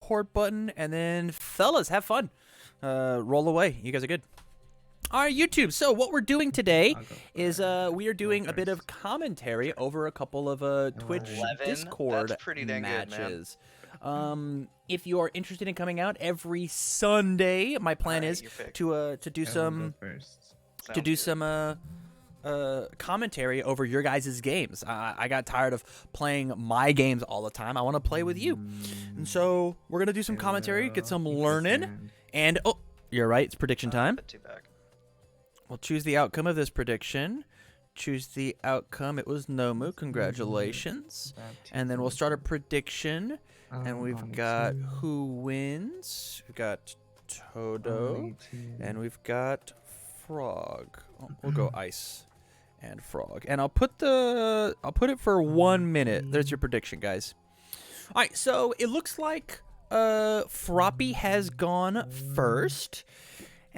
record button, and then fellas, have fun. Roll away. You guys are good. All right, YouTube. So what we're doing today is we are doing a bit of commentary over a couple of Twitch 11? Discord That's pretty dang matches. If you are interested in coming out every Sunday, my plan is to do some commentary over your guys' games. I got tired of playing my games all the time. I want to play with you, and so we're gonna do some commentary, get some learning, and oh, you're right. It's prediction time. We'll choose the outcome of this prediction. Choose the outcome. It was Nomu. Congratulations. And then we'll start a prediction. And we've got who wins. We've got Todo. And we've got Frog. Oh, we'll go Ice and Frog. And I'll put it for 1 minute. There's your prediction, guys. All right, so it looks like Froppy has gone first.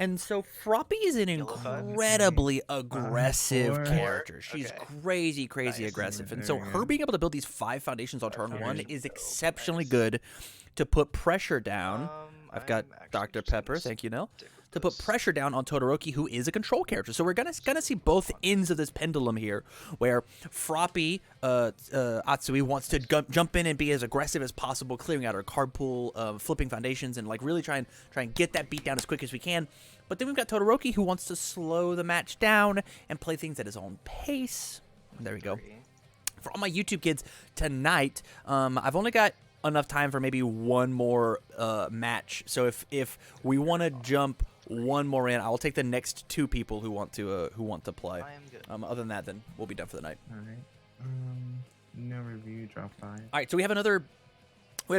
And so Froppy is an incredibly aggressive character. She's crazy aggressive. And so her being able to build these 5 foundations on turn 1 is exceptionally good to put pressure down. I've got Dr. Pepper, thank you, Nell. To put pressure down on Todoroki, who is a control character. So we're gonna see both ends of this pendulum here, where Froppy, Asui wants to jump in and be as aggressive as possible, clearing out our card pool, flipping foundations, and like really try and get that beat down as quick as we can. But then we've got Todoroki, who wants to slow the match down and play things at his own pace. There we go. For all my YouTube kids tonight, I've only got enough time for maybe one more match. So if we want to jump one more in, I'll take the next 2 people who want to play. I am good. Other than that, then we'll be done for the night. All right. No review. Drop 5. All right. So we had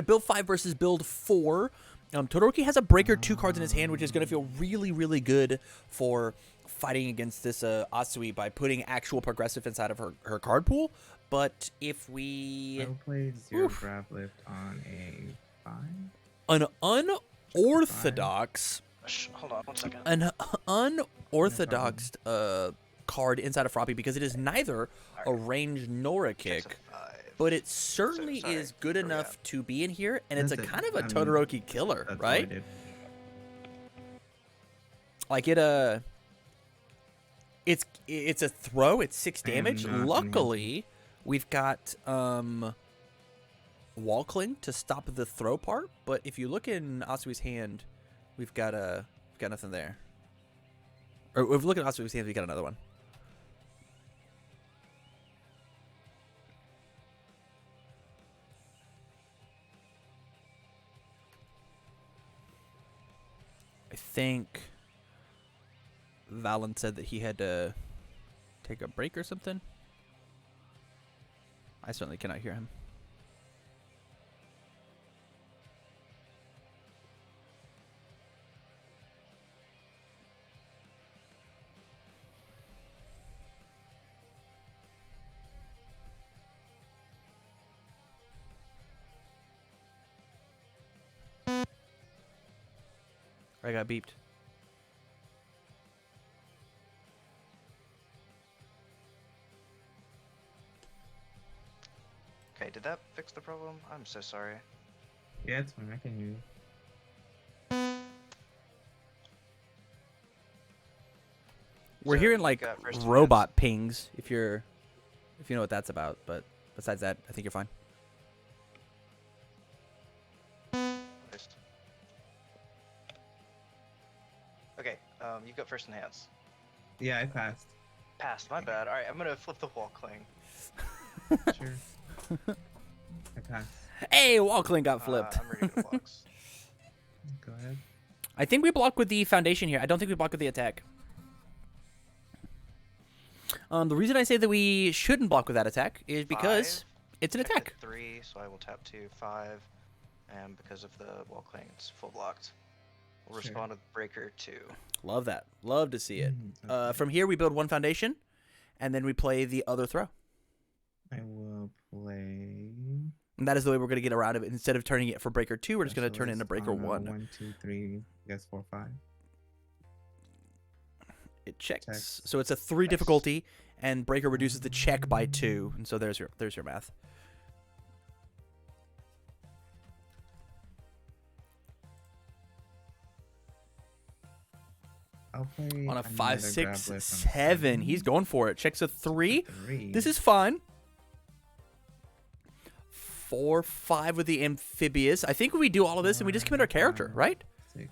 build 5 versus build 4. Todoroki has a breaker 2 cards in his hand, which is going to feel really good for fighting against this Asui by putting actual progressive inside of her card pool. But if we play 0 grab lift on a 5, an unorthodox. Hold on 1 second. An unorthodox card inside of Froppy, because it is neither a range nor a kick, but it certainly is good enough to be in here, and it's a kind of a Todoroki killer, right? Like it's a throw. It's 6 damage. Luckily, we've got Wall Cling to stop the throw part. But if you look in Asui's hand, we've got nothing there. Or if we look at Asui's hand, we got another one. I think Valen said that he had to take a break or something. I certainly cannot hear him. I got beeped. Okay, did that fix the problem? I'm so sorry. Yeah, it's fine. I can hear you. We're hearing like robot pings, if you know what that's about, but besides that, I think you're fine. Okay, you go first in hands. Yeah, I passed. Passed, my bad. Alright, I'm gonna flip the Wall Cling. Sure. I passed. Hey, Wall Cling got flipped. I'm ready to blocks. Go ahead. I think we block with the foundation here. I don't think we block with the attack. The reason I say that we shouldn't block with that attack is because it's an attack. 3, so I will tap 2, 5, and because of the Wall Cling, it's full blocked. We'll respond with breaker 2. Love that. Love to see it. From here, we build 1 foundation, and then we play the other throw. I will play. And that is the way we're going to get around it. Instead of turning it for breaker 2, we're just going to turn it into breaker 1. 1, 2, 3, I guess 4, 5. It checks. So it's a 3 difficulty, and breaker reduces the check by 2. And so there's your math. I'll play On a another 5, 6, grab lift on a 7. He's going for it. Checks a 3. 3. This is fine. 4, 5 with the amphibious. I think we do all of this and we just commit our character, 5, right? 6,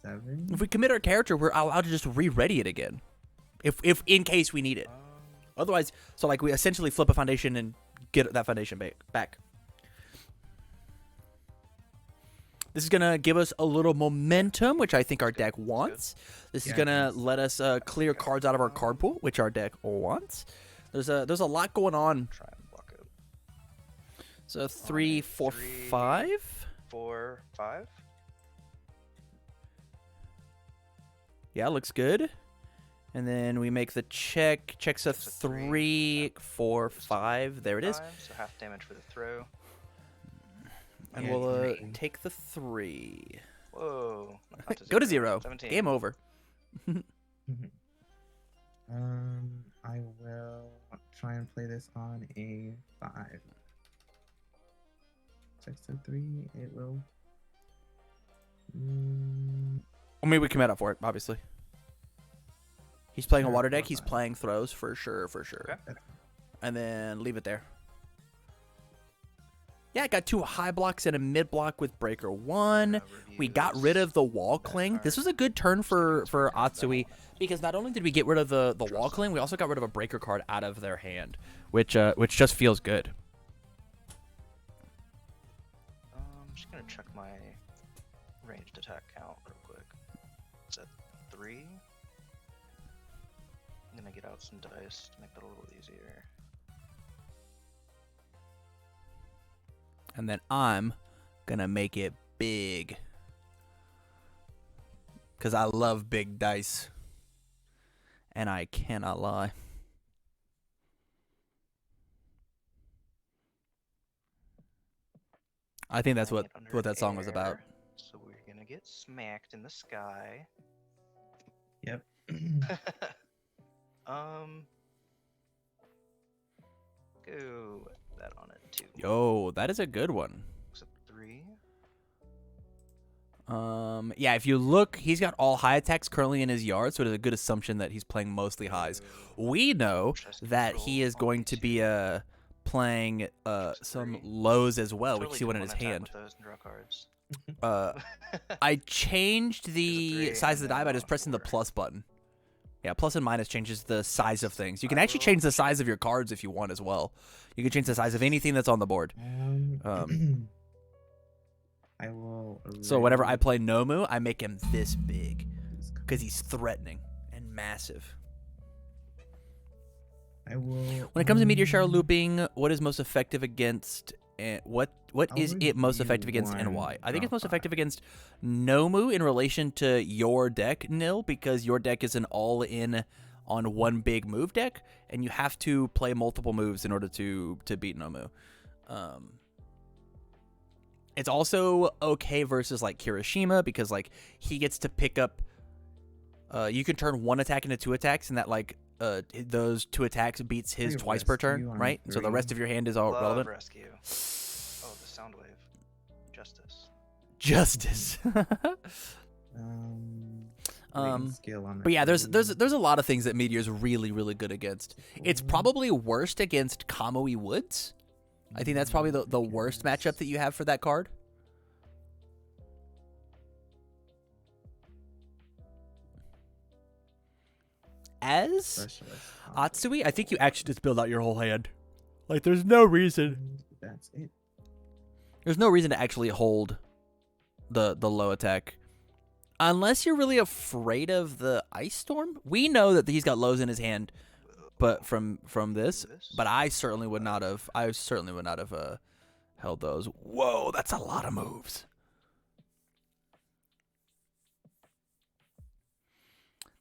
7. If we commit our character, we're allowed to just re-ready it again. If in case we need it. Otherwise, so like we essentially flip a foundation and get that foundation back. This is going to give us a little momentum, which I think our deck wants. This is going to let us clear cards out of our card pool, which our deck wants. There's a lot going on. Try and block it. So 3, 4, 5. 4, 5. Yeah, looks good. And then we make the check. Checks a 3, 4, 5. There it is. So half damage for the throw. And Yeah, we'll green. take the 3. Whoa. Not Go to 0. 17. Game over. I will try and play this on a 5. Checks to 3. It will. I mean, we commit up for it, obviously. He's playing a Sure, water deck. 4, He's 5. playing throws for sure. Okay. And then leave it there. Yeah, I got 2 high blocks and a mid block with breaker 1. We got rid of the wall cling. This was a good turn for Atsui because not only did we get rid of the wall cling, we also got rid of a breaker card out of their hand, which just feels good. I'm just gonna check my ranged attack count real quick. It's at 3. I'm gonna get out some dice to make that a little easier. And then I'm gonna make it big because I love big dice, and I cannot lie. I think that's Playing what it under that song was about. air, So we're gonna get smacked in the sky. Yep. Go that on it too. Yo, that is a good one. It's a 3. Yeah, if you look, he's got all high attacks currently in his yard, so it is a good assumption that he's playing mostly highs. We know that he is going to be playing some lows as well. We can see one in his hand. Those draw cards. I changed the 3 size of the and die by then just pressing the 4. plus button. Yeah, plus and minus changes the size of things. You can actually change the size of your cards if you want as well. You can change the size of anything that's on the board. I will. So whenever I play Nomu, I make him this big because he's threatening and massive. I will. When it comes to meteor shower looping, what is most effective against? What is it most effective against and why? I think it's most effective against Nomu in relation to your deck, Nil, because your deck is an all-in on one big move deck, and you have to play multiple moves in order to beat Nomu. It's also okay versus like Kirishima because like he gets to pick up. You can turn one attack into 2 attacks, and that like those 2 attacks beats his twice per turn, right? So the rest of your hand is all Love relevant. rescue. Oh, the sound wave. Justice. Skill on But yeah, there's a lot of things that Meteor's really, really good against. It's probably worst against Kamui Woods. I think that's probably the worst matchup that you have for that card. As Atsui, I think you actually just build out your whole hand. Like, there's no reason. That's it. There's no reason to actually hold the low attack. Unless you're really afraid of the Ice Storm. We know that he's got lows in his hand, but from this. But I certainly would not have. Held those. Whoa, that's a lot of moves.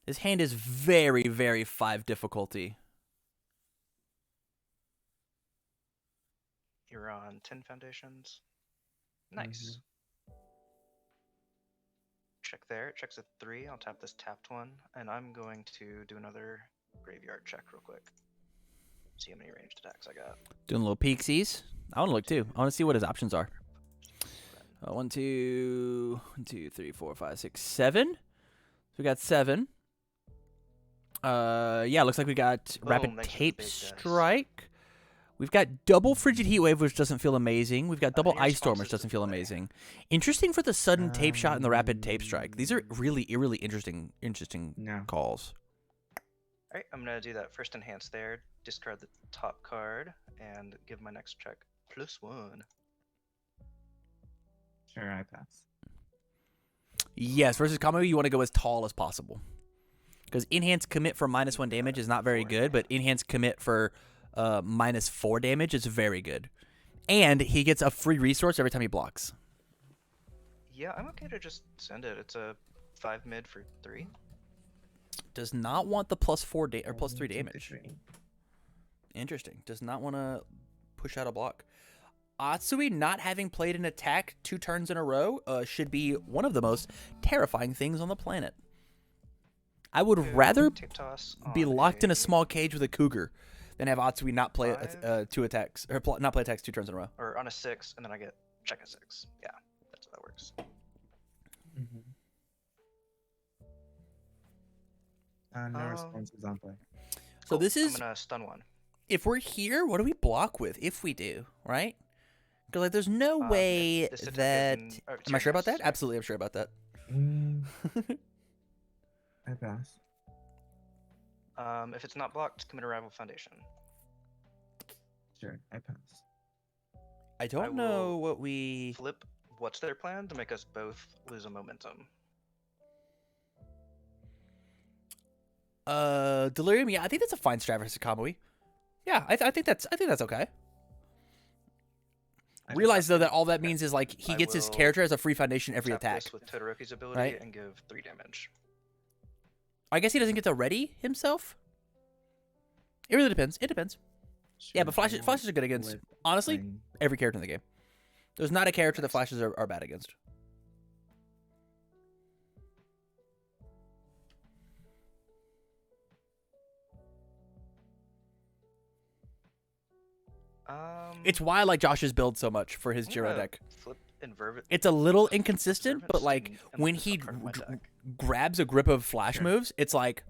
His hand is very, very 5 difficulty. You're on 10 foundations. Nice. Check there. It checks a 3. I'll tap this tapped one, and I'm going to do another graveyard check real quick. See how many ranged attacks I got. Doing a little peeksies. I want to look too. I want to see what his options are. 1, 2, 3, 4, 5, 6, 7. So we got 7. Yeah, looks like we got Boom, Rapid thanks for the Tape big dice. Strike. We've got double Frigid Heat Wave, which doesn't feel amazing. We've got double Any Ice Storm, which responses doesn't to feel play? amazing. Interesting for the sudden Tape Shot and the Rapid Tape Strike. These are really interesting No. calls. Alright, I'm gonna do that first enhance there, discard the top card, and give my next check +1. Sure, I pass. Yes, versus combo, you want to go as tall as possible. Because Enhance Commit for -1 damage is not very good, but Enhance Commit for -4 damage is very good. And he gets a free resource every time he blocks. Yeah, I'm okay to just send it. It's a 5 mid for 3. Does not want the +4 or +3 Take the damage. tree. Interesting. Does not want to push out a block. Asui not having played an attack 2 turns in a row should be one of the most terrifying things on the planet. I would rather Tape toss be on locked in a small cage with a cougar than have Atsui not play 5. 2 attacks or not play attacks 2 turns in a row. Or on a 6, and then I get check a 6. Yeah, that's how that works. Mhm. No responses on play. So Cool, this is I'm gonna stun 1. if we're here, what do we block with? If we do, right? Because like, there's no way this attack that. isn't- Am I sure about that? sorry. Absolutely, I'm sure about that. Mm, I pass. If it's not blocked, commit a rival foundation. Sure, I pass. I don't will know what we. Flip, what's their plan to make us both lose a momentum? Delirium. Yeah, I think that's a fine strat versus Kamui. Yeah, I think that's okay. I Realize just- though that all that means is like he I gets his will character as a free foundation every Tap attack. this with Todoroki's ability right? and give 3 damage. I guess he doesn't get to ready himself. It really depends. It depends. Yeah, sure, but I flashes are good will against with honestly playing- every character in the game. There's not a character that flashes are bad against. It's why I like Josh's build so much for his I'm Jiro gonna deck. Flip Invervit. It's a little inconsistent, but Servants like and when put he top card in my deck. grabs a grip of flash Sure. moves, it's like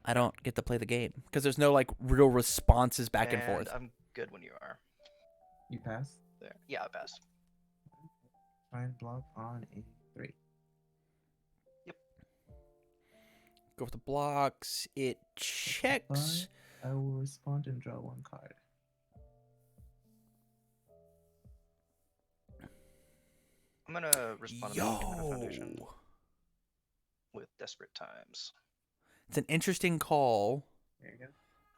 I don't get to play the game because there's no like real responses back and forth. I'm good when you are. You pass. There. Yeah, I pass. Try and block on a 3. Go with the blocks. It checks. I will respond and draw 1 card. I'm gonna respond to the foundation Yo, with Desperate Times. it's an interesting call. There you go.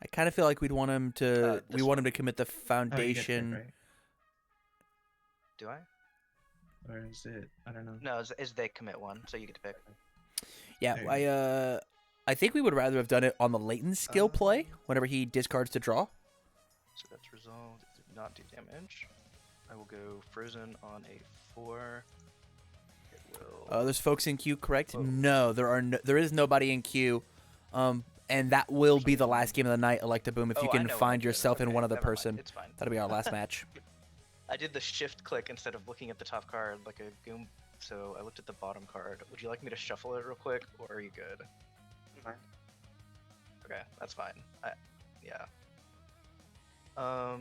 I kind of feel like we'd want him to. We this want one. him to commit the Oh, you get pick, foundation. right? Do I? Or is it? I don't know. No, is they commit 1, so you get to pick. Yeah, There you I think we would rather have done it on the latent skill play whenever he discards to draw. So that's resolved. It did not do damage. I will go Frozen on a 4. It will. There's folks in queue, correct? Oh. No, there is nobody in queue. And that will be the last game of the night, Electa Boom. If you Oh, I can know what find I'm doing. yourself in Okay, one other never mind. person, It's fine. that'll be our last match. I did the shift click instead of looking at the top card like a goom, so I looked at the bottom card. Would you like me to shuffle it real quick, or are you good? Fine. Okay, that's fine. Yeah.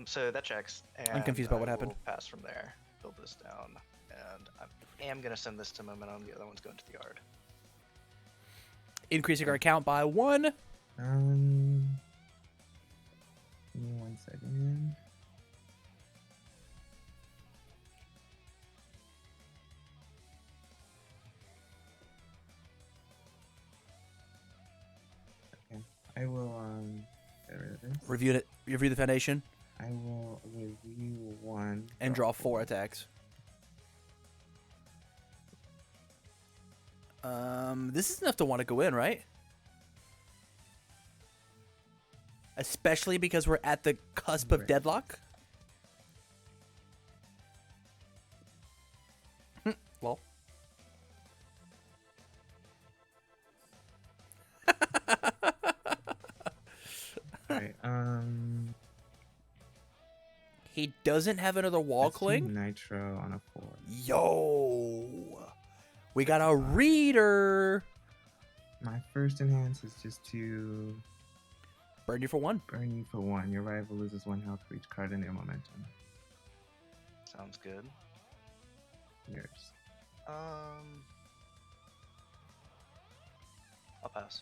So that checks. And I'm confused about what I happened. will pass from there. Build this down, and I am gonna send this to Momentum. The other one's going to the yard. Increasing our count by 1. Give me 1 second. Okay, I will get rid of this. Review the foundation, I will review 1 and draw 4 attacks. This is enough to want to go in, right? Especially because we're at the cusp of Right. deadlock. Well. Alright, He doesn't have another wall let's do cling. Nitro on a 4. Yo, we got a reader. My first enhance is just to Burn you for 1. burn you for 1. Your rival loses 1 health for each card in their momentum. Sounds good. Yours. I'll pass.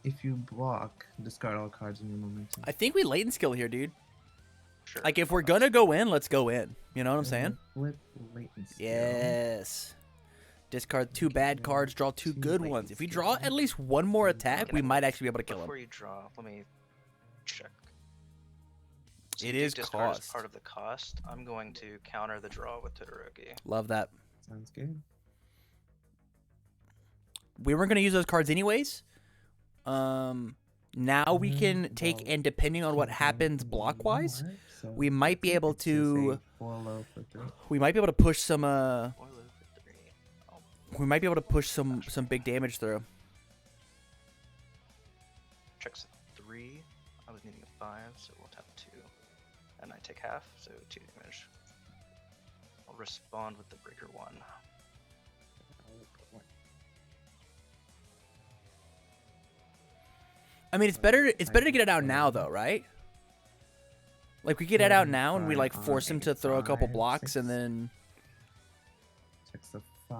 If you block, discard all cards in your momentum. I think we latent skill here, dude. Sure. Like, if I'll we're pass. gonna go in, let's go in. You know what I'm saying? Flip latent skill. Yes. Discard 2 bad cards, draw 2 Two good latent ones. If we skill. draw at least 1 more attack, Okay. we might actually be able to kill Before him. you draw, let me check. It you do is discard as cost. part of the cost. I'm going to counter the draw with Todoroki. Love that. Sounds good. We weren't gonna use those cards anyways. Now we can take, well, and depending on what happens block-wise, we might be able to. We might be able to push some. Boiler for 3. Oh, We might be able to push some big damage through. checks a 3. I was needing a 5, so we'll tap 2. And I take half, so 2 damage. I'll respond with the breaker 1. I mean, it's better. It's better to get it out now, though, right? Like we get it out now, and we like force him to throw a couple blocks, and then Checks the 5.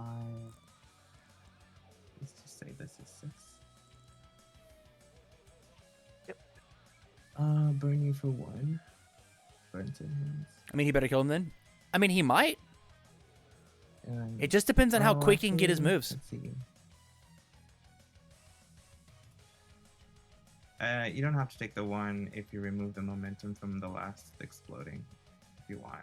Let's just say this is 6. Yep. Burn you for 1. Burn to hands. I mean, he better kill him then. I mean, he might. And It just depends on how quick he can get his actually, moves. Let's see. You don't have to take the 1 if you remove the momentum from the last exploding, if you want.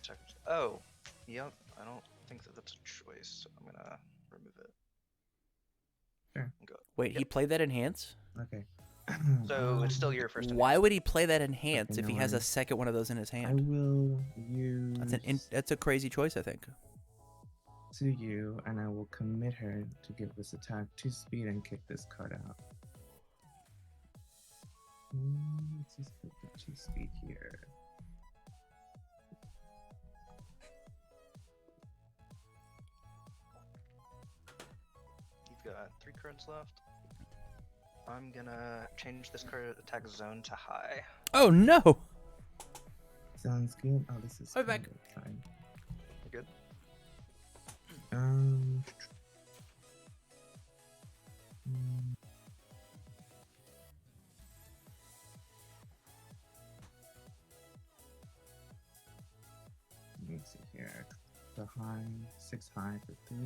Check. Oh, yep. I don't think that that's a choice, so I'm gonna remove it. Sure. Go. Wait, he Yep. played that enhance? Okay. So it's still your first. Why would he play that enhance Okay, if he no has a worries. second one of those in his I hand? will use That's a crazy choice, I think. Tsuyu, and I will commit her to give this attack 2 speed and kick this card out. Let's just put the 2 speed here. You've got 3 cards left. I'm gonna change this card attack zone to high. Oh no! Sounds good. Oh, this is I'll be back. kind of fine. You good? Um. Let me see here. The high, 6 high for 3.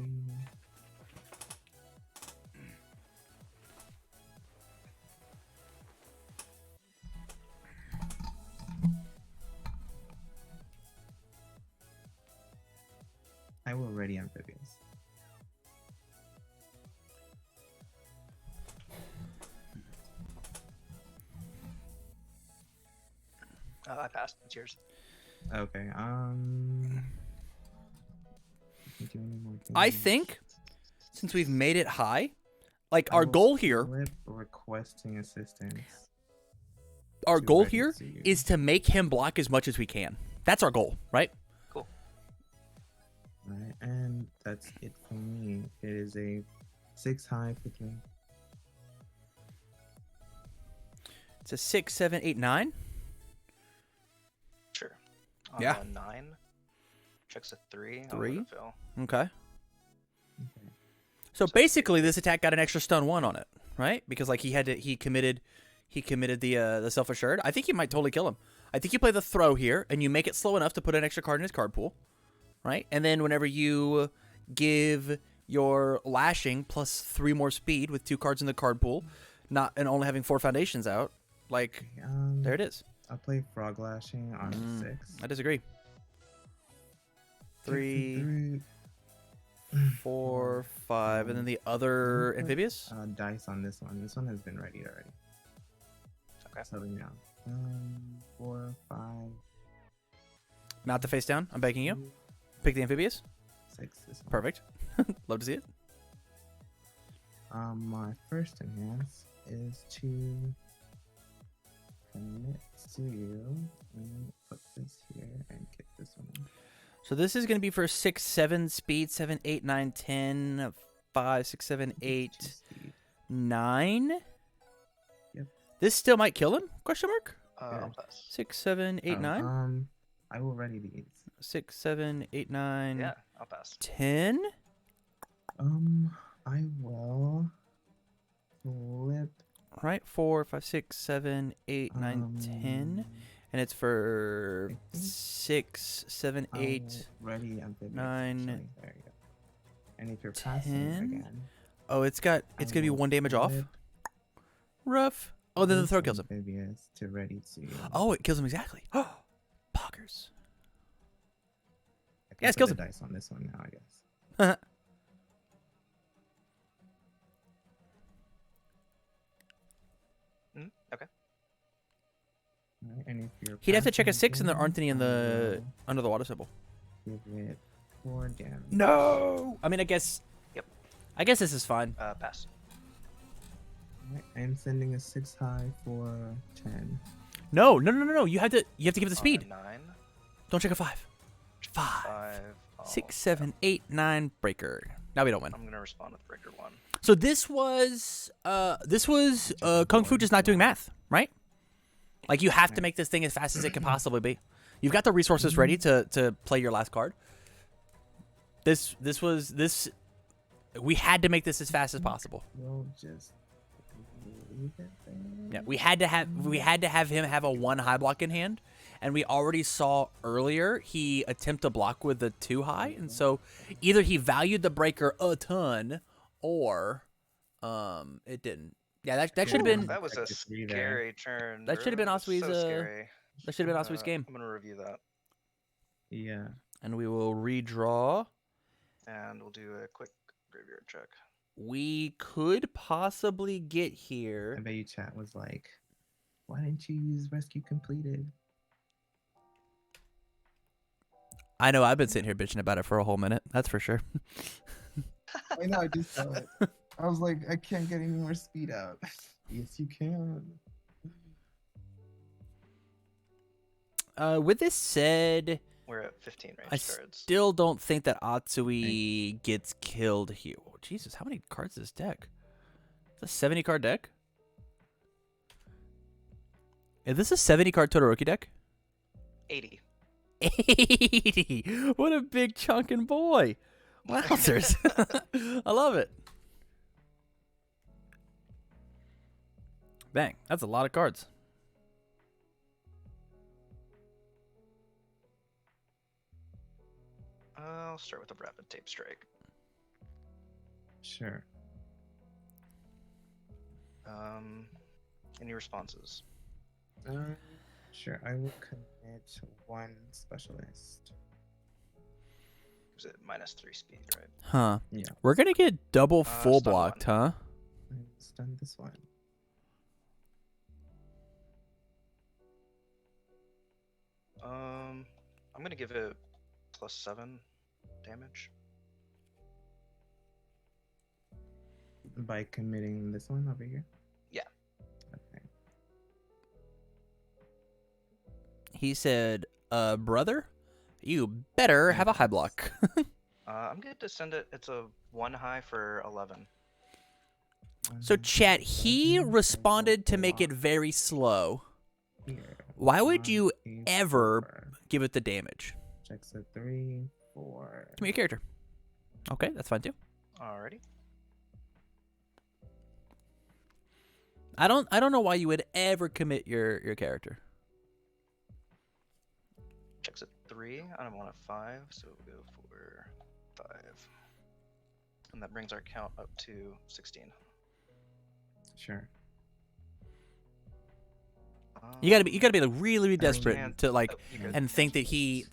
I will ready amphibious. I passed. It's yours. Okay. Do any more I damage? think since we've made it high, like I our will goal here, flip requesting assistance. our to goal ready here Tsuyu. is to make him block as much as we can. That's our goal, right? Cool. Right, and that's it for me. It is a 6 high for 3. It's a 6, 7, 8, 9. Sure. Yeah. 9. Checks a 3. I'll 3? let it fail. Okay. Okay. So basically, this attack got an extra stun 1 on it, right? Because like he committed the self assured. I think you might totally kill him. I think you play the throw here, and you make it slow enough to put an extra card in his card pool, right? And then whenever you give your lashing plus 3 more speed with 2 cards in the card pool, and only having 4 foundations out, like there it is. I'll play frog lashing on 6. I disagree. 3, 4, 5, and then the other Put, amphibious. Dice on this one. This one has been readied already. Okay. So let me know. 4, 5. Mount the face down. I'm begging you. Pick the amphibious. 6. This one. Perfect. Love to see it. My first enhance is to commit to you and put this here and get this one in. So this is going to be for 6, 7 speed, 7, 8, 9, 10, 5, 6, 7, 8, Speed. 9. Yep. This still might kill him? Question mark. I'll pass. 6, 7, 8, Oh, 9. I will ready these. 6, 7, 8, 9. Yeah, I'll pass. 10. I will flip. Right. 4, 5, 6, 7, 8, 9, 10. And it's for I think 6, 7, 8. Ready amphibious, 9, actually. There you go. And if you're passing 10. again, Oh, it's gonna be will 1 damage off. flip Rough. Oh, then the this throw kills him. amphibious to ready to. Oh, it kills him exactly. Poggers. I can Yes, put kills the him. dice on this one now, I guess. Okay. Alright, and if you're He'd have to check a passing 6 and there again, aren't any in I the will under the water symbol. give it 4 damage. No. I mean, I guess. Yep. I guess this is fine. Pass. Alright, I'm sending a 6 high for 10. No. You have to give it the speed. 9. Don't check a 5. 5, 5. 6, 7, 8, 9. Breaker. Now we don't win. I'm gonna respond with breaker 1. So this was Kung Fu just not doing math, right? Like you have to make this thing as fast as it can possibly be. You've got the resources ready to play your last card. This. We had to make this as fast as possible. We'll just leave it there. Yeah, we had to have him have a 1 high block in hand, and we already saw earlier he attempt to block with the 2 high, and so either he valued the breaker a ton, or it didn't. Yeah, that should have been That was a scary turn. That should have been That was Asui's, So scary. that should have been Asui's game. I'm gonna review that, Yeah. And we will redraw. and we'll do a quick graveyard check. We could possibly get I here. bet you chat was like, why didn't you use rescue completed? I know I've been sitting here bitching about it for a whole minute. That's for sure. I know, I just saw it. I was like, I can't get any more speed out. Yes, you can. With this said, We're at 15 range I cards. still don't think that Atsui gets killed here. Oh, Jesus, how many cards is this deck? It's a 70 card deck? Is this a 70 card Todoroki deck? 80. 80! What a big chunkin' boy! Wowzers. I love it. Bang, that's a lot of cards. I'll start with a rapid tape strike. Sure. Any responses? Sure. I will commit 1 specialist. Gives it -3 speed, right? Huh. Yeah. We're gonna get double full stun blocked, huh? I stun this one. I'm gonna give it +7 damage. By committing this one over here? Yeah. Okay. He said, brother, you better have a high block. I'm going to send it. It's a 1 high for 11. So, chat, he responded to make it very slow. Here. Why would you 1, 8, ever 4. give it the damage? Checks a 3, 4. Give me your character. Okay, that's fine too. Alrighty. I don't know why you would ever commit your character. Checks at 3. I don't want a 5, so we'll go for 5. And that brings our count up to 16. Sure. You gotta be like really desperate And- to like oh, you good. and think that he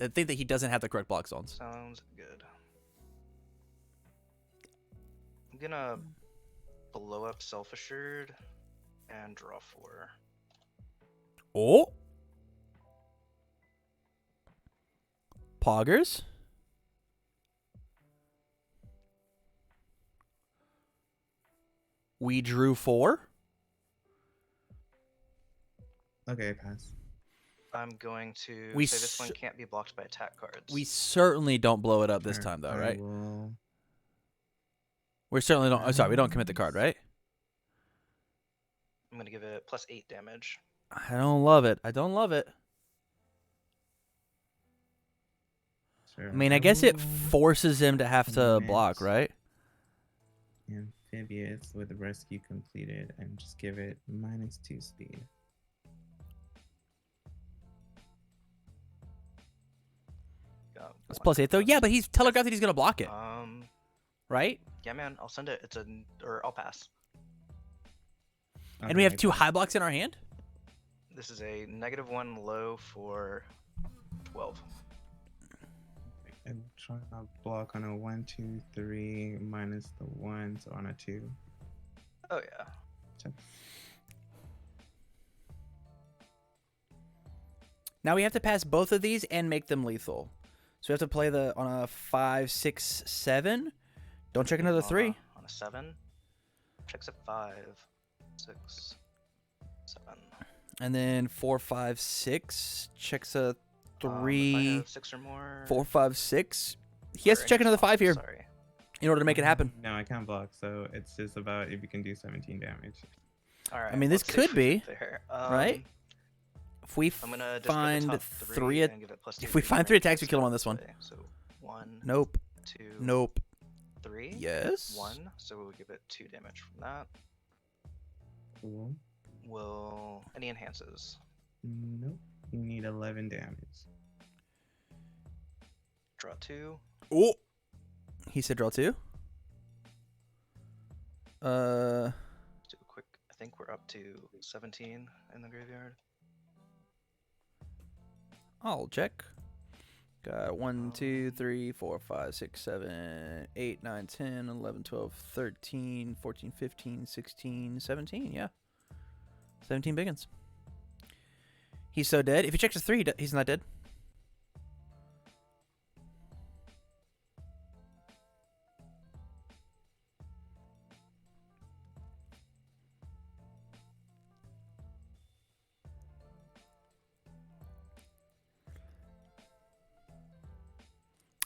doesn't have the correct block zones. Sounds good. I'm gonna blow up self-assured and draw 4. Oh, poggers. We drew 4. Okay, pass. I'm going to We say this one s- can't be blocked by attack cards. We certainly don't blow it up this Sure, time, though, I right? will We certainly don't. Oh, sorry, we don't commit the card, right? I'm gonna give it +8 damage. I don't love it. I don't love it. Sure. I mean, I guess it will forces him to have to block, commit right? Amphibious with rescue completed and just give it -2 speed. Got It's one +8 though. Yeah, but he's telegraphed that he's gonna block it, right? Yeah, man. I'll send it. Or I'll pass. And we have Okay, 2 high blocks in our hand. This is a -1 low for 12. I'm trying to block on a 1, 2, 3 minus the 1, so on a 2. Oh yeah. Check. Now we have to pass both of these and make them lethal. So we have to play on a 5, 6, 7. Don't check another 3. On a 7. Checks at 5, 6, 7. And then 4, 5, 6. Checks a If I 3. have 6 or more. 4, 5, 6. He has to or check any another 5 spells, here Sorry. in order to make it happen. No, I can't block, so it's just about if you can do 17 damage. All right. I mean, this let's see if could we be, get there. right? If we I'm gonna discard the find top 3 and give it +2 if we find 3 attacks, we kill him on this one. So 1, Nope. 2, Nope. 3. Yes. 1. So we'll give it 2 damage from that. Cool. Will any enhances? Nope. You need 11 damage. Draw 2. Oh. He said draw 2. Let's do a quick. I think we're up to 17 in the graveyard. I'll check. Got 1, 2, 3, 4, 5, 6, 7, 8, 9, 10, 11, 12, 13, 14, 15, 16, 17. Yeah. 17 biggins. He's so dead. If he checks a 3, he's not dead.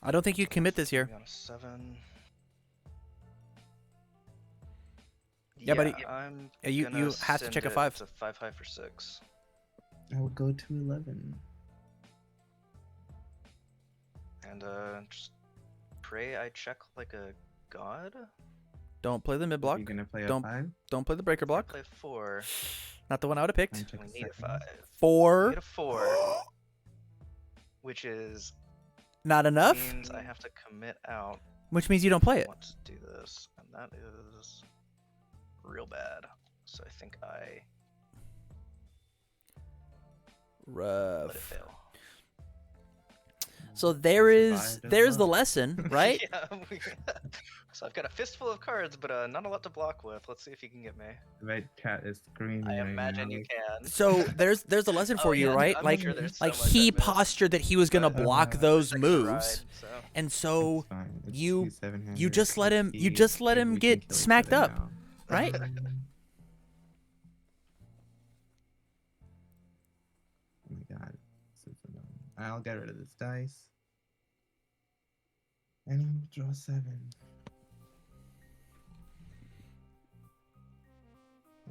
I don't think you commit this here. On a 7. Yeah, but I'm you gonna have to send check a it 5. to 5 high for 6. I will go to 11. And just pray I check like a god. Don't play the mid block. You're gonna play a Don't 5? Don't play the breaker block. Play 4. Not the one I would have picked. And check We a need a second. 5. 4. We need a 4. Which is Not enough. means I have to commit out. Which means you don't play I it. want to do this, and that is real bad. So I think I let it Rough. fail. So there's Survived as the well. lesson, right? Yeah. So I've got a fistful of cards, but not a lot to block with. Let's see if you can get me. The red cat is screaming. I right imagine now, you like, can. So there's a lesson for Oh, you, yeah, right? I'm Like sure there's so like much he I missed, postured that he was gonna but, block uh, those Extra moves, ride, so. and so it's fine. It's you- 2 700. you just let him- you He- just let we him can get kill each smacked other up. now. right? Oh my god. This is annoying. I'll get rid of this dice. And I'll draw 7.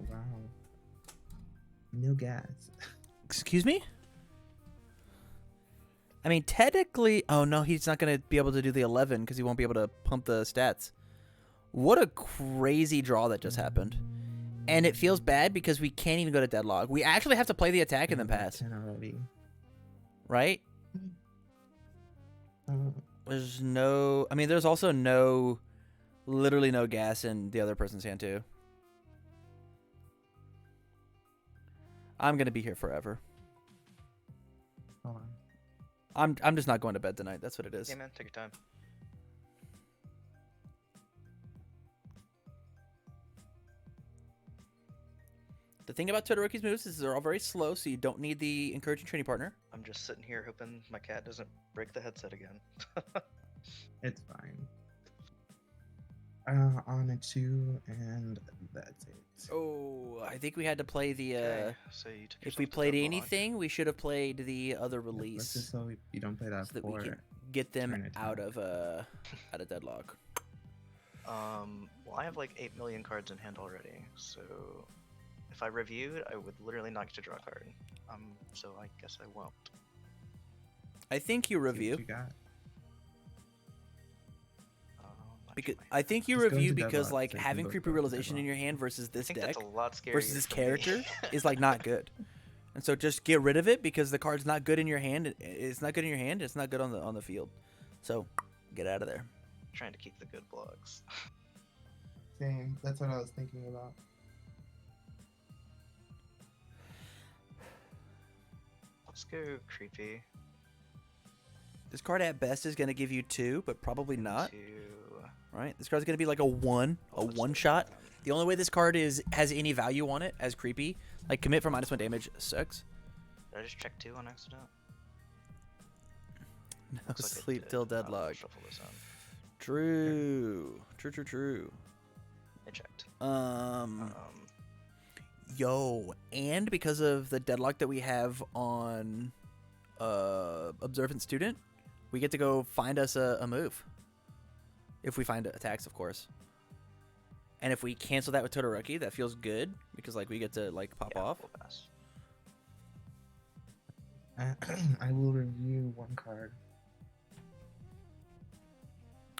Wow. No gas. Excuse me? I mean, technically, oh no, he's not gonna be able to do the 11 because he won't be able to pump the stats. What a crazy draw that just happened. And it feels bad because we can't even go to deadlock. We actually have to play the attack and then pass, 10 already. right? There's no, I mean, there's also no, literally no gas in the other person's hand too. I'm gonna be here forever. Hold on. I'm just not going to bed tonight. That's what it is. Yeah, man, take your time. The thing about Todoroki's moves is they're all very slow, so you don't need the encouraging training partner. I'm just sitting here hoping my cat doesn't break the headset again. It's fine. On a 2, and that's it. Oh, I think we had to play the. Okay, so you took If we yourself to played deadlock. anything, we should have played the other Let's release, just so you don't play that so that we 4. can get them turn it out down. of deadlock. Well, I have like 8 million cards in hand already, so if I reviewed, I would literally not get to draw a card. So I guess I won't. I think you See what review. you got. Because I think you Just go review into because Deadlock like so you can having both creepy go into realization in Deadlock. your hand versus I this think deck that's a lot scarier versus this for me. character is like not good. And so just get rid of it because the card's not good in your hand. It's not good in your hand. It's not good on the field. So get out of there. Trying to keep the good blocks. Same. That's what I was thinking about. Let's go creepy. This card at best is going to give you 2, but probably not. 2. Right? This card's going to be like a 1, a Let's one look shot. at them. The only way this card has any value on it as creepy, like commit for -1 damage, sucks. Did I just check 2 on accident? No Looks like I sleep did. till I'll deadlock. shuffle this on. True. True. I checked. Yo, and because of the deadlock that we have on Observant Student, we get to go find us a move. If we find attacks, of course. And if we cancel that with Todoroki, that feels good because like we get to like pop yeah, off. we'll pass. I will review 1 card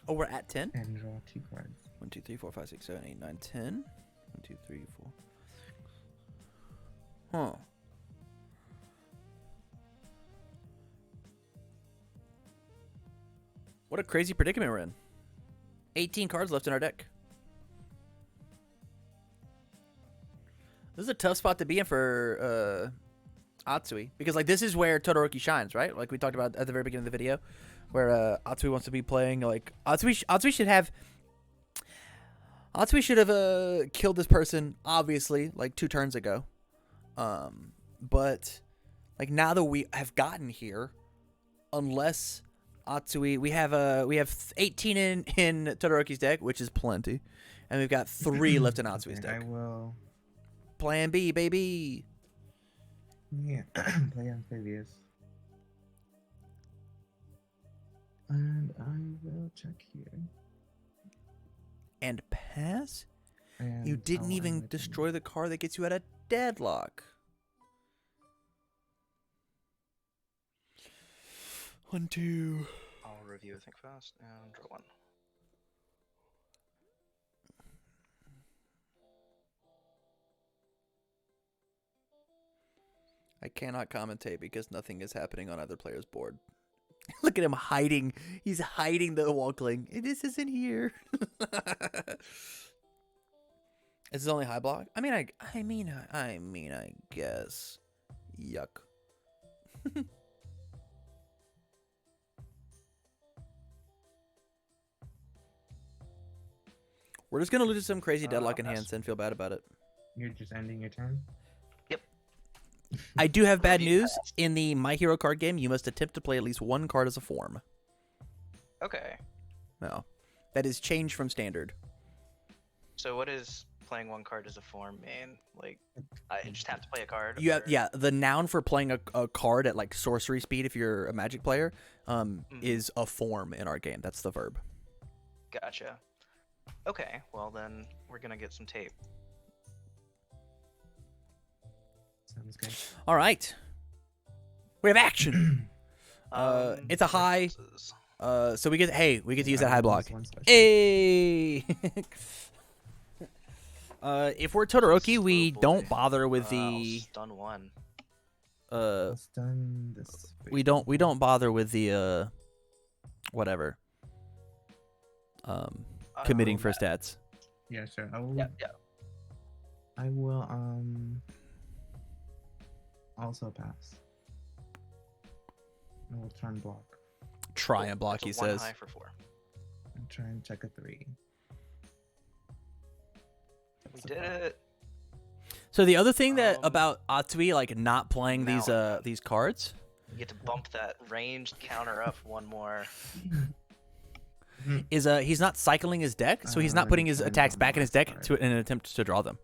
Oh, we're at 10? and draw 2 cards. 1, 2, 3, 4, 5, 6, 7, 8, 9, 10. 1, 2, 3, 4. Huh. What a crazy predicament we're in. 18 cards left in our deck. This is a tough spot to be in for Asui. Because like this is where Todoroki shines, right? Like we talked about at the very beginning of the video. Where Asui wants to be playing like Asui should have killed this person, obviously, like 2 turns ago. But like now that we have gotten here, unless Asui, we have 18 in Todoroki's deck, which is plenty, and we've got 3 left in Atsui's Okay, deck. I will. Plan B, baby. Yeah, play Amphibious. And I will check here. And pass. And You didn't I'll even end with destroy the card that gets you out of deadlock. 1, 2. I'll review Think Fast and draw 1. I cannot commentate because nothing is happening on either player's board. Look at him hiding. He's hiding the walkling. This isn't here. Is this only high block? I mean, I guess. Yuck. We're just gonna lose some crazy deadlock in hands and feel bad about it. You're just ending your turn? I do have bad Review news. pass. In the My Hero card game, you must attempt to play at least 1 card as a form. Okay. No. That is changed from standard. So what does playing 1 card as a form mean? Like, I just have to play a card? You have, or- yeah, the noun for playing a card at like sorcery speed if you're a magic player is a form in our game. That's the verb. Gotcha. Okay, well then we're gonna get some tape. Sounds good. All right. We have action. It's a high. references. So we get to use that high block. One special. Hey. If we're Todoroki, we Oh, don't boy. bother with I'll the stun 1. I'll stun this. we don't bother with the whatever. Committing for stats. Yeah, sure. I will. Yeah. I will also pass. I will try and block. Try and block, That's he a 1 says. high for 4. And try and check a 3. We That's a did 5. it. So the other thing that Um, about Atsui like not playing now these cards We get to bump that ranged counter up 1 more. is he's not cycling his deck, so he's not let putting me his try and attacks draw back in my his deck card. to in an attempt to draw them.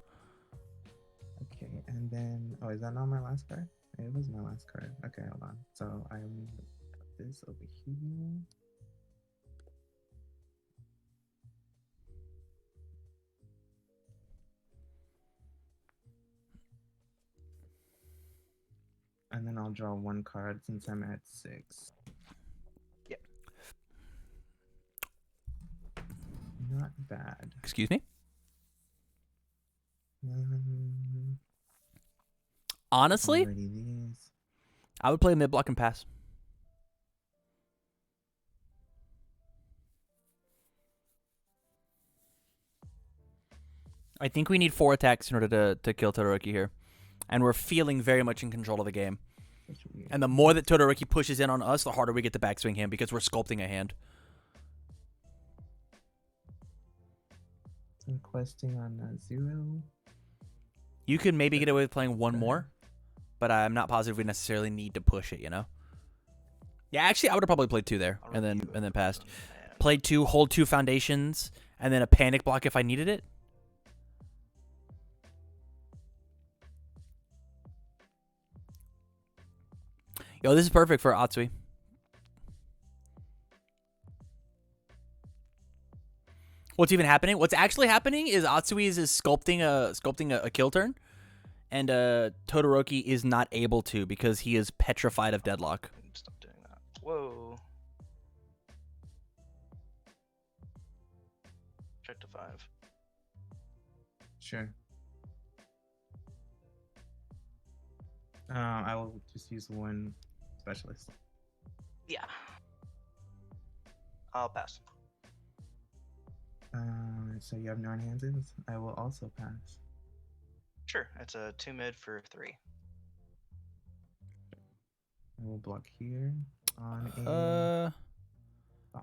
Okay, and then is that not my last card? It was my last card. Okay, hold on. So I'm this over here. and then I'll draw 1 card since I'm at 6. Yep. Not bad. Excuse me? Honestly, Already these. I would play mid block and pass. I think we need 4 attacks in order to kill Todoroki here. And we're feeling very much in control of the game. Such a weird- And the more that Todoroki pushes in on us, the harder we get to backswing him because we're sculpting a hand. I'm questing on 0. You could maybe get away with playing 1 more, but I'm not positive we necessarily need to push it, you know? Yeah, actually, I would have probably played 2 there I'll and review then it. passed. And Played 2, hold 2 foundations, and then a panic block if I needed it. Yo, this is perfect for Asui. What's even happening? What's actually happening is Atsui is sculpting a kill turn, and Todoroki is not able to because he is petrified of deadlock. Stop doing that. Whoa. Check to 5. Sure. I will just use 1 specialist. Yeah. I'll pass. So you have non-hands. I will also pass. Sure. It's a 2 mid for 3. I will block here on a.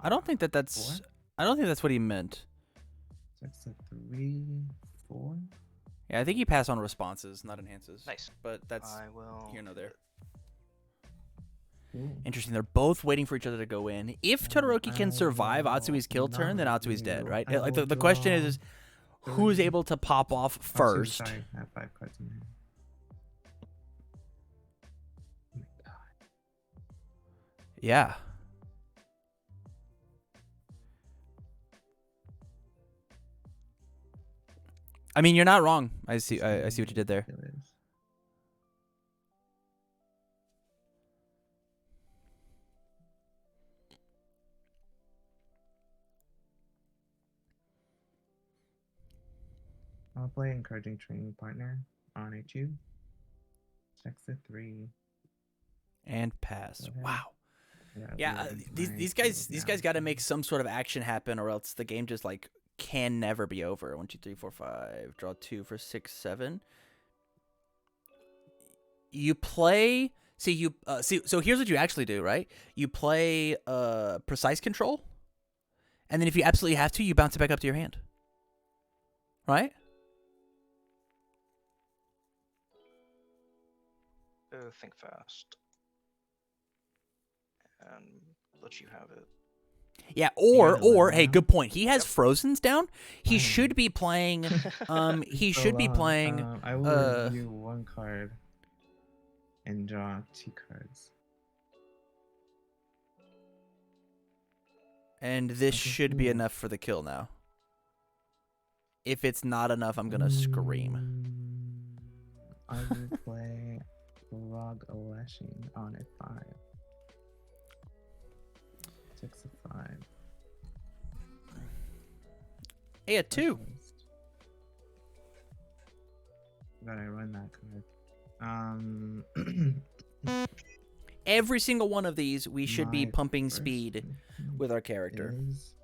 I don't think that's. 4. I don't think that's what he meant. That's a 3, 4. Yeah, I think he passed on responses, not enhances. Nice. But that's I will. here nor there. Ooh. Interesting. They're both waiting for each other to go in. If Todoroki can survive Atsui's kill turn, then Atsui's dead, right? I Like will the question is draw who's 3. able to pop off Oh, first? sorry, I have 5 cards in my hand. Oh my god. Yeah. I mean, you're not wrong. I see what you did there. Ridiculous. I'll play encouraging training partner on a 2. Checks a 3. And pass. Okay. Wow. Yeah, really these nice guys now. got to make some sort of action happen, or else the game just like can never be over. 1, 2, 3, 4, 5. Draw 2 for 6, 7. You play. See. So here's what you actually do, right? You play precise control, and then if you absolutely have to, you bounce it back up to your hand. Right? Think fast. And let you have it. Yeah. gotta let Or him hey, know. good point. He has Frozen's down. He Fine. should be playing. He So should be long. playing. I will review 1 card and draw 2 cards. And this Okay, should be cool. enough for the kill now. If it's not enough, I'm gonna scream. I will play Log a Lashing on a 5. 6 of 5. Hey, a 2. Specialist. Gotta run that card. Every single one of these, we should be My pumping first speed movement with our character. is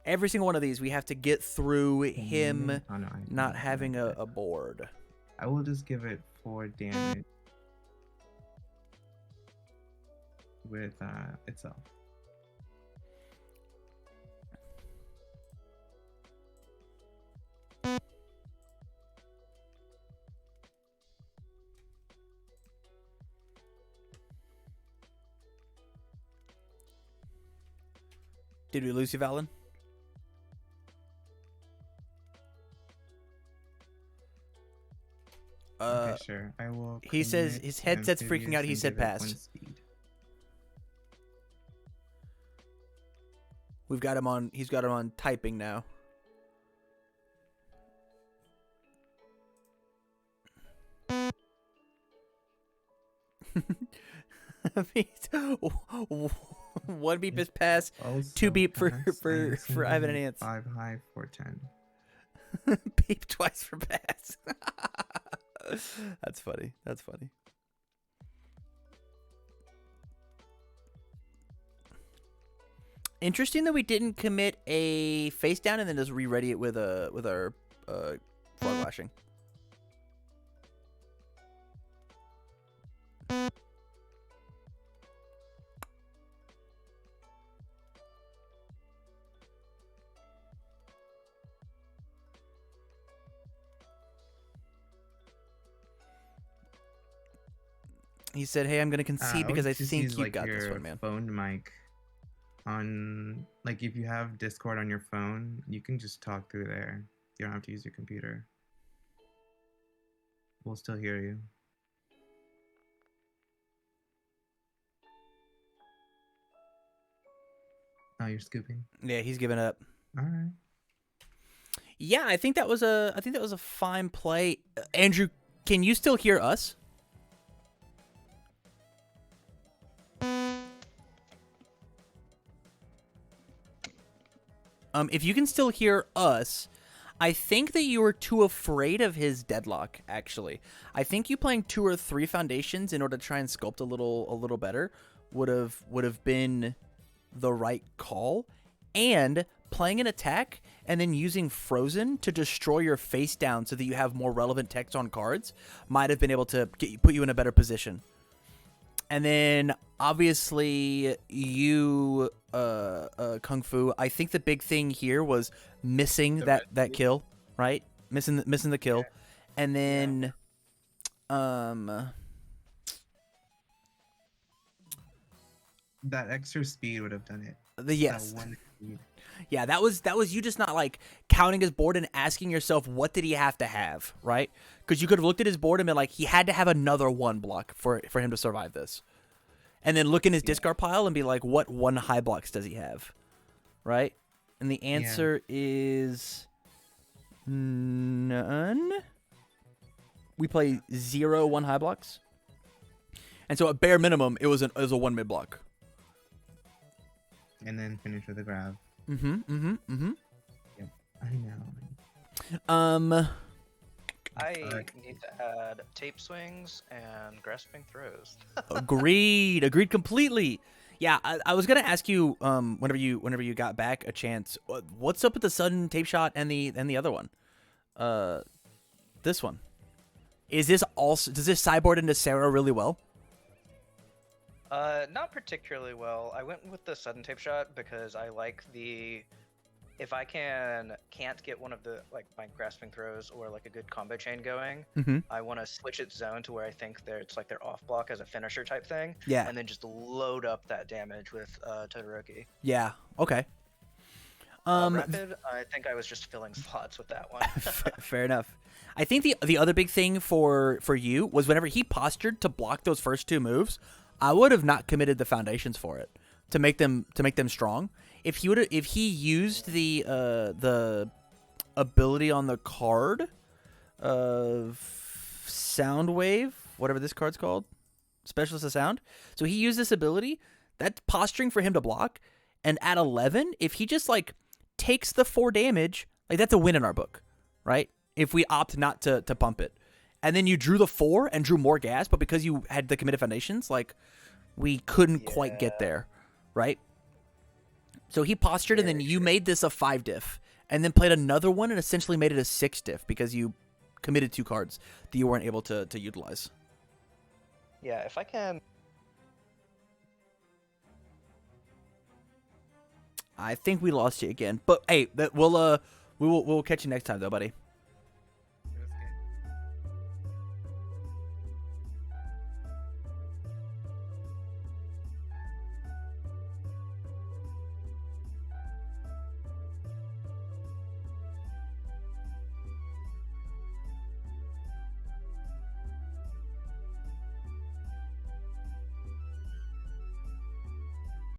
Every single one of these, we have to get through him oh, no, I not don't having do that. a board. I will just give it 4 damage with itself. Did we lose you, Valen? Okay, sure. I will. He says commit his headset's freaking out. He Amphibious said and give it pass. 1 speed. We've got him on. He's got him on typing now. One beep is pass. Also 2 beep for pass. for Ivan and Ants. 5 high for 10. Beep twice for pass. That's funny. That's funny. Interesting that we didn't commit a face down and then just re-ready it with our frog lashing. He said, "Hey, I'm gonna concede because I think you got this one, man." Phone mic on, like, if you have Discord on your phone, you can just talk through there. You don't have to use your computer. We'll still hear you. Oh, you're scooping. Yeah, he's giving up. All right. Yeah, I think that was a fine play. Andrew, can you still hear us? If you can still hear us, I think that you were too afraid of his deadlock, actually. I think you playing 2 or 3 foundations in order to try and sculpt a little better would have been the right call. And playing an attack and then using Frozen to destroy your face down so that you have more relevant text on cards might have been able to put you in a better position. And then, obviously, you, Kung Fu, I think the big thing here was missing that kill, right? Missing the kill. Yeah. And then, That extra speed would have done it. yes. That one speed. Yeah, that was you just not, like, counting his board and asking yourself, what did he have to have, right? Because you could have looked at his board and been like, he had to have another 1 block for him to survive this. And then look in his discard pile and be like, what 1 high blocks does he have, right? And the answer is none. We play 0 1 high blocks. And so at bare minimum, it was a 1 mid block. And then finish with a grab. Yep, I know. I need to add tape swings and grasping throws. Agreed completely. Yeah, I was gonna ask you whenever you got back a chance, what's up with the sudden tape shot and the other one? This one. Does this sideboard into Sarah really well? Not particularly well. I went with the sudden tape shot because I like if I can't get one of the, like, my grasping throws or like a good combo chain going, I want to switch its zone to where I think it's like their off block as a finisher type thing. Yeah. And then just load up that damage with Todoroki. Yeah. Okay. Rapid, I think I was just filling slots with that one. Fair enough. I think the other big thing for you was whenever he postured to block those first 2 moves, I would have not committed the foundations for it to make them strong. If he used the ability on the card of Sound Wave, whatever this card's called, Specialist of Sound. So he used this ability. That's posturing for him to block. And at 11, if he just, like, takes the 4 damage, like, that's a win in our book, right? If we opt not to pump it. And then you drew the 4 and drew more gas, but because you had the committed foundations, like, we couldn't quite get there, right? So he postured, and then you made this a 5 diff, and then played another one and essentially made it a 6 diff because you committed 2 cards that you weren't able to utilize. Yeah, if I can... I think we lost you again, but hey, we'll catch you next time, though, buddy.